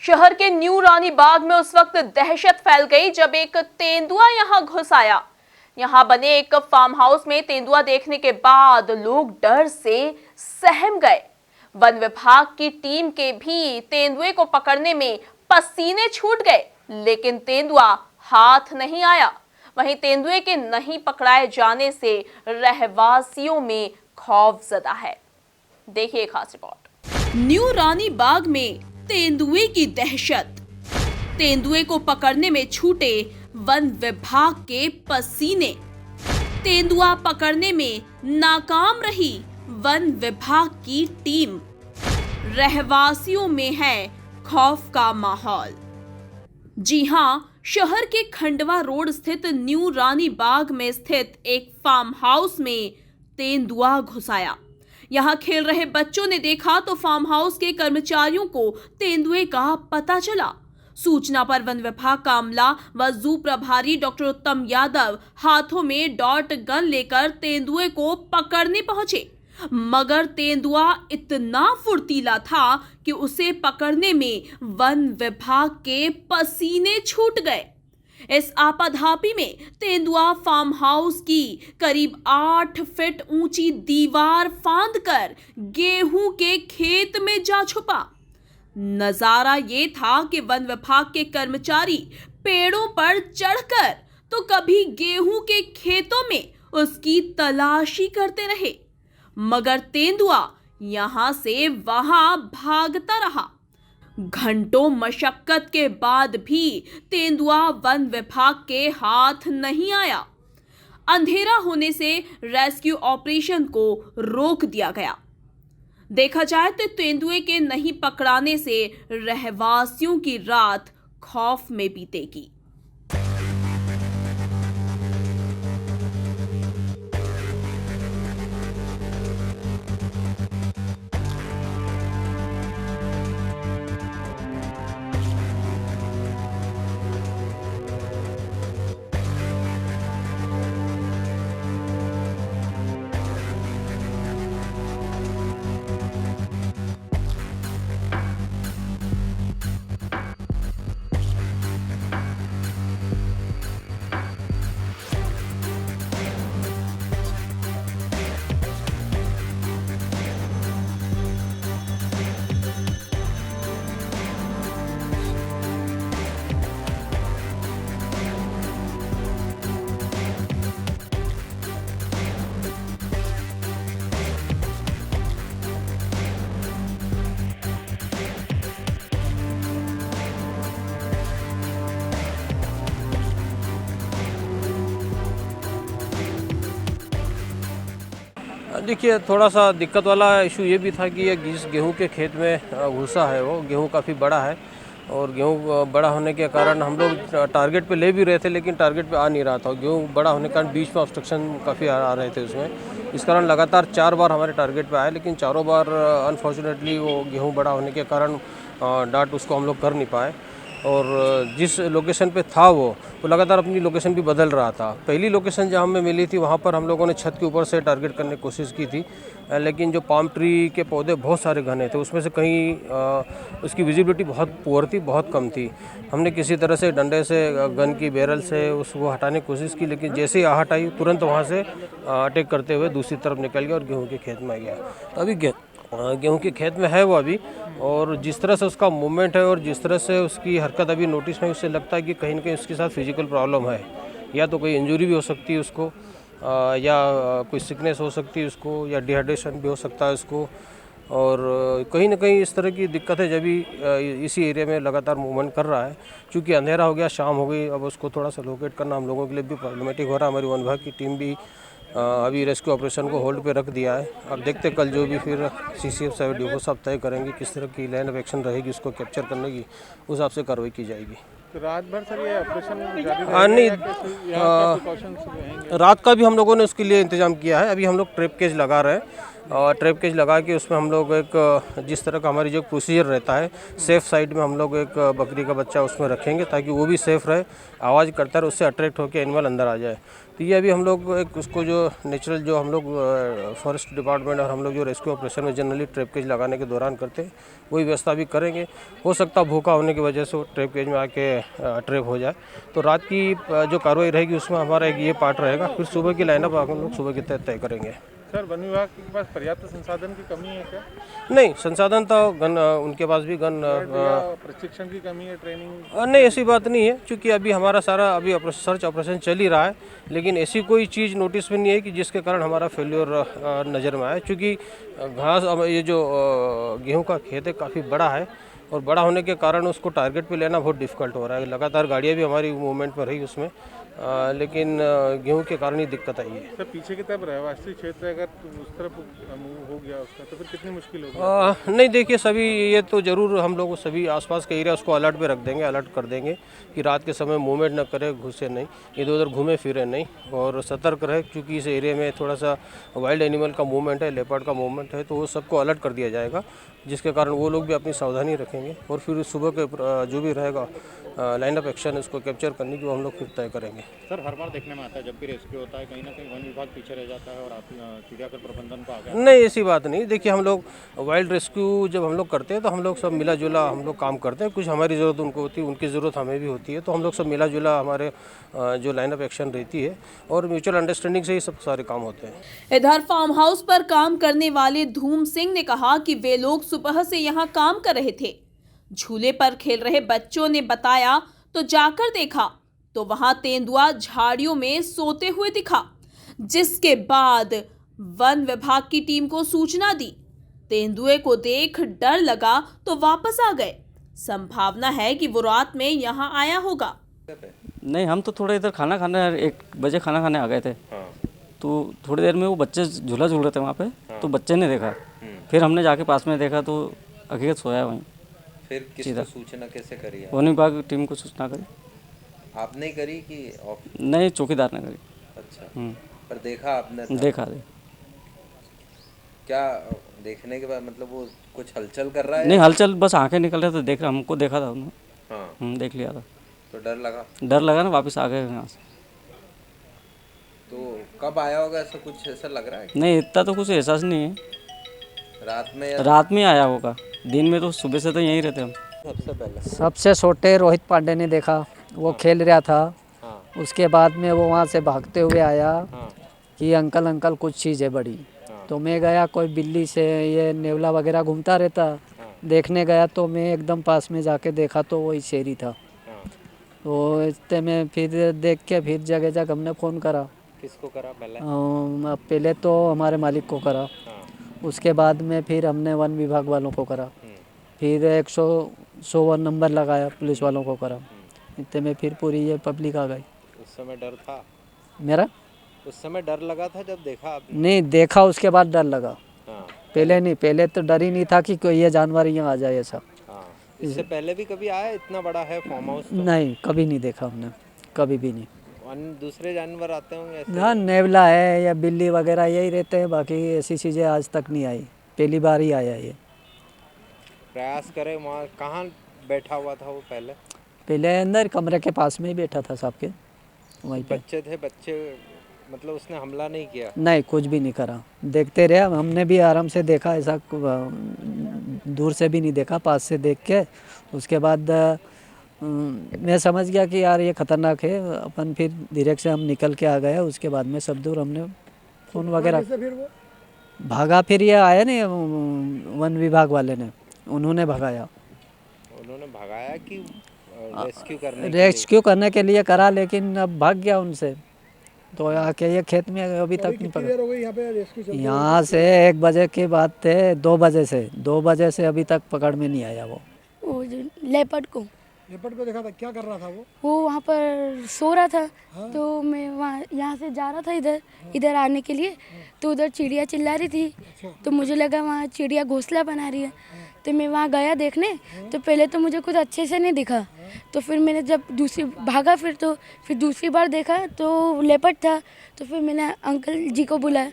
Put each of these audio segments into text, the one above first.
शहर के न्यू रानी बाग में उस वक्त दहशत फैल गई जब एक तेंदुआ यहां घुस आया। यहां बने एक फार्म हाउस में तेंदुआ देखने के बाद लोग डर से सहम गए। वन विभाग की टीम के भी तेंदुए को पकड़ने में पसीने छूट गए, लेकिन तेंदुआ हाथ नहीं आया। वहीं तेंदुए के नहीं पकड़ाए जाने से रहवासियों में खौफ ज़दा है। देखिए खास रिपोर्ट। न्यू रानी बाग में तेंदुए की दहशत। तेंदुए को पकड़ने में छूटे वन विभाग के पसीने। तेंदुआ पकड़ने में नाकाम रही वन विभाग की टीम। रहवासियों में है खौफ का माहौल। जी हां, शहर के खंडवा रोड स्थित न्यू रानी बाग में स्थित एक फार्म हाउस में तेंदुआ घुस आया। यहां खेल रहे बच्चों ने देखा तो फार्म हाउस के कर्मचारियों को तेंदुए का पता चला। सूचना पर वन विभाग का अमला व जू प्रभारी डॉक्टर उत्तम यादव हाथों में डॉट गन लेकर तेंदुए को पकड़ने पहुंचे, मगर तेंदुआ इतना फुर्तीला था कि उसे पकड़ने में वन विभाग के पसीने छूट गए। इस आपाधापी में तेंदुआ फार्म हाउस की करीब 8 फीट ऊंची दीवार फांदकर गेहूं के खेत में जा छुपा। नजारा ये था कि वन विभाग के कर्मचारी पेड़ों पर चढ़कर तो कभी गेहूं के खेतों में उसकी तलाशी करते रहे, मगर तेंदुआ यहां से वहां भागता रहा। घंटों मशक्कत के बाद भी तेंदुआ वन विभाग के हाथ नहीं आया। अंधेरा होने से रेस्क्यू ऑपरेशन को रोक दिया गया। देखा जाए तो तेंदुए के नहीं पकड़ाने से रहवासियों की रात खौफ में बीतेगी। देखिए, थोड़ा सा दिक्कत वाला इशू ये भी था कि ये जिस गेहूं के खेत में घुसा है वो गेहूं काफ़ी बड़ा है, और गेहूं बड़ा होने के कारण हम लोग टारगेट पे ले भी रहे थे, लेकिन टारगेट पे आ नहीं रहा था। गेहूं बड़ा होने के कारण बीच में ऑब्स्ट्रक्शन काफ़ी आ रहे थे उसमें। इस कारण लगातार 4 बार हमारे टारगेट पे आए, लेकिन चारों बार अनफॉर्चुनेटली वो गेहूँ बड़ा होने के कारण डाट उसको हम लोग कर नहीं पाए। और जिस लोकेशन पे था वो लगातार अपनी लोकेशन भी बदल रहा था। पहली लोकेशन जहाँ हमें मिली थी वहाँ पर हम लोगों ने छत के ऊपर से टारगेट करने की कोशिश की थी, लेकिन जो पाम ट्री के पौधे बहुत सारे घने थे, उसमें से कहीं उसकी विजिबिलिटी बहुत पुअर थी, बहुत कम थी। हमने किसी तरह से डंडे से गन की बैरल से उसको हटाने की कोशिश की, लेकिन जैसे ही आहट आई तुरंत वहाँ से अटैक करते हुए दूसरी तरफ निकल गया और गेहूँ के खेत में गया। तो अभी गेहूं के खेत में है वो अभी, और जिस तरह से उसका मूवमेंट है और जिस तरह से उसकी हरकत अभी नोटिस में, उससे लगता है कि कहीं ना कहीं उसके साथ फिजिकल प्रॉब्लम है, या तो कोई इंजरी भी हो सकती है उसको, या कोई सिकनेस हो सकती है उसको, या डिहाइड्रेशन भी हो सकता है उसको। और कहीं ना कहीं इस तरह की दिक्कत है जब भी इसी एरिया में लगातार मूवमेंट कर रहा है। चूँकि अंधेरा हो गया, शाम हो गई, अब उसको थोड़ा सा लोकेट करना हम लोगों के लिए भी प्रॉब्लमेटिक हो रहा है। हमारी वन विभाग की टीम भी अभी रेस्क्यू ऑपरेशन को होल्ड पे रख दिया है। अब देखते कल जो भी फिर CCF साहब DO साहब तय करेंगे किस तरह की लाइन ऑफ एक्शन रहेगी, उसको कैप्चर करने की, उस हिसाब से कार्रवाई की जाएगी। तो रात भर सर ये ऑपरेशन जारी नहीं, रहेगा? रात का भी हम लोगों ने उसके लिए इंतजाम किया है। अभी हम लोग ट्रैप केज लगा रहे हैं, ट्रैप केज लगा के उसमें हम लोग एक जिस तरह का हमारी जो प्रोसीजर रहता है सेफ साइड में हम लोग एक बकरी का बच्चा उसमें रखेंगे ताकि वो भी सेफ रहे, आवाज़ करता रहे, उससे अट्रैक्ट होकर एनिमल अंदर आ जाए। तो ये अभी हम लोग एक उसको जो नेचुरल जो हम लोग फॉरेस्ट डिपार्टमेंट और हम लोग जो रेस्क्यू ऑपरेशन में जनरली ट्रैप केज लगाने के दौरान करते हैं वही व्यवस्था भी करेंगे। हो सकता है भूखा होने की वजह से वो ट्रैप केज में आके ट्रैप हो जाए। तो रात की जो कार्रवाई रहेगी उसमें हमारा एक ये पार्ट रहेगा, फिर सुबह की लाइनअप हम लोग सुबह की तय करेंगे। सर, वन विभाग के पास पर्याप्त संसाधन की कमी है क्या? नहीं, संसाधन तो गन उनके पास भी गन या प्रशिक्षण की कमी है, ट्रेनिंग? नहीं, ऐसी बात नहीं है क्योंकि अभी हमारा सारा अभी सर्च ऑपरेशन चल ही रहा है, लेकिन ऐसी कोई चीज़ नोटिस में नहीं है कि जिसके कारण हमारा फेल्योर नज़र में आए। क्योंकि घास अब ये जो गेहूं का खेत है काफ़ी बड़ा है और बड़ा होने के कारण उसको टारगेट पे लेना बहुत डिफ़िकल्ट हो रहा है। लगातार गाड़ियाँ भी हमारी मूवमेंट पर रही उसमें, लेकिन गेहूं के कारण ही दिक्कत आई है। सर, पीछे की तरफ रहवासी क्षेत्र अगर उस तरफ मूव हो गया उसका तो फिर कितनी मुश्किल होगी? नहीं, देखिए सभी ये तो ज़रूर हम लोग सभी आसपास के एरिया उसको अलर्ट पे रख देंगे, अलर्ट कर देंगे कि रात के समय मूवमेंट न करे, घुसे नहीं, इधर उधर घूमे फिरे नहीं और सतर्क रहे। क्योंकि इस एरिया में थोड़ा सा वाइल्ड एनिमल का मूवमेंट है, लेपर्ड का मूवमेंट है, तो वो सबको अलर्ट कर दिया जाएगा, जिसके कारण वो लोग भी अपनी सावधानी रखेंगे और फिर सुबह के जो भी रहेगा लाइन ऑफ एक्शन इसको कैप्चर करने की वो हम लोग फिर तय करेंगे। सर, हर बार देखने में आता है जब भी रेस्क्यू होता है कहीं ना कहीं वन विभाग पीछे रह जाता है और आप चिड़ियाघर प्रबंधन को आगे। नहीं, ऐसी बात नहीं। देखिए हम लोग वाइल्ड रेस्क्यू जब हम लोग करते हैं तो हम लोग सब मिला जुला हम लोग काम करते हैं। कुछ हमारी ज़रूरत उनको होती है, उनकी ज़रूरत हमें भी होती है, तो हम लोग सब मिला जुला हमारे जो लाइन ऑफ एक्शन रहती है और म्यूचुअल अंडरस्टैंडिंग से ही सब सारे काम होते हैं। इधर फार्म हाउस पर काम करने वाले धूम सिंह ने कहा कि वे लोग सुबह से यहाँ काम कर रहे थे। झूले पर खेल रहे बच्चों ने बताया तो जाकर देखा तो वहां तेंदुआ झाड़ियों में सोते हुए दिखा, जिसके बाद वन विभाग की टीम को सूचना दी। तेंदुए को देख डर लगा तो वापस आ गए। संभावना है कि वो रात में यहाँ आया होगा। नहीं, हम तो थोड़ा इधर खाना खाने 1 बजे खाना खाने आ गए थे। तो थोड़ी देर में वो बच्चे झूला झूल रहे थे वहाँ पे, तो बच्चे ने देखा। फिर हमने जाके पास में देखा तो हकीकत सोया वहीं। फिर किसको सूचना कैसे करी? वन विभाग की टीम को सूचना करी। आपने करी कि नहीं, चौकीदार ने करी। अच्छा, पर देखा आपने? देखा। क्या देखने के बाद मतलब वो कुछ हलचल कर रहा है? नहीं, हलचल बस आंखें निकल रहे थे, देख रहा, हमको देखा था उन्होंने। हाँ, देख लिया था तो डर लगा? डर लगा ना, वापस आ गए यहाँ से। तो कब आया होगा ऐसा, कुछ ऐसा लग रहा है? नहीं, इतना तो कुछ एहसास नहीं है। रात में आया होगा, दिन में तो सुबह से तो यहीं रहते हम। सबसे पहले सबसे छोटे रोहित पांडे ने देखा, वो खेल रहा था। उसके बाद में वो वहाँ से भागते हुए आया कि अंकल अंकल कुछ चीज़ है बड़ी। तो मैं गया, कोई बिल्ली से ये नेवला वगैरह घूमता रहता, देखने गया तो मैं एकदम पास में जाके देखा तो वही शेरी था। तो इतने में फिर देख के फिर जगह जगह हमने फ़ोन करा। किसको करा पहले? पहले तो हमारे मालिक को करा, उसके बाद में फिर हमने वन विभाग वालों को करा, फिर 101 नंबर लगाया, पुलिस वालों को करा। इतने में फिर पूरी ये पब्लिक आ गई। उस समय डर था? मेरा उस समय डर लगा था जब देखा आपने? नहीं, देखा उसके बाद डर लगा। हाँ। पहले नहीं, पहले तो डर ही नहीं था कि कोई ये जानवर यहाँ आ जाए ऐसा। हाँ। इससे पहले भी कभी आया? इतना बड़ा है फार्म हाउस तो? नहीं, कभी नहीं देखा हमने, कभी भी नहीं। दूसरे जानवर आते होंगे ऐसे? हाँ, नेवला है या बिल्ली वगैरह यही रहते हैं, बाकी ऐसी चीज़ें आज तक नहीं आई, पहली बार ही आया ये। प्रयास करें वहाँ, कहाँ बैठा हुआ था वो पहले? पहले अंदर कमरे के पास में ही बैठा था साहब के, वहीं पे। बच्चे थे? बच्चे मतलब उसने हमला नहीं किया? नहीं, कुछ भी नहीं करा, देखते रहे। हमने भी आराम से देखा, ऐसा दूर से भी नहीं देखा, पास से देख के। उसके बाद मैं समझ गया कि यार ये ख़तरनाक है, अपन फिर धीरे से हम निकल के आ गए। उसके बाद में सब दूर हमने फ़ोन वगैरह भागा। फिर ये आया नहीं वन विभाग वाले ने, उन्होंने भगाया। उन्होंने भगाया कि रेस्क्यू करने के लिए करा, लेकिन अब भाग गया उनसे। तो आके ये खेत में अभी तक नहीं पकड़ा। यहाँ से 1 बजे की बात थे, 2 बजे से अभी तक पकड़ में नहीं आया वो जो लेपर्ड को देखा था, क्या कर रहा था वो वहाँ पर सो रहा था। हाँ? तो मैं वहाँ यहाँ से जा रहा था इधर आने के लिए, तो उधर चिड़िया चिल्ला रही थी। अच्छा। तो मुझे लगा वहाँ चिड़िया घोंसला बना रही है। तो मैं वहाँ गया देखने। तो पहले तो मुझे कुछ अच्छे से नहीं दिखा, तो फिर मैंने जब भागा फिर दूसरी बार देखा तो लेपर्ड था। तो फिर मैंने अंकल जी को बुलाया।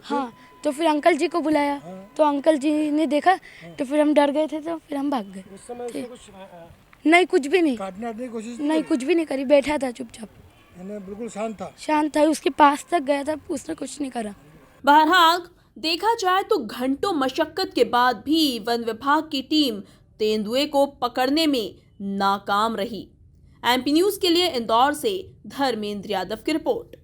हाँ, तो फिर अंकल जी को बुलाया, तो अंकल जी ने देखा, तो फिर हम डर गए थे, तो फिर हम भाग गए। उस समय उसने कुछ नहीं, कुछ भी नहीं, काटने वाटने की कोशिश नहीं कुछ भी नहीं करी, बैठा था चुपचाप, यानी बिल्कुल शांत था। शांत था। उसके पास तक गया था, उसने कुछ नहीं करा। बहरहाल देखा जाए तो घंटों मशक्कत के बाद भी वन विभाग की टीम तेंदुए को पकड़ने में नाकाम रही। एमपी न्यूज के लिए इंदौर से धर्मेंद्र यादव की रिपोर्ट।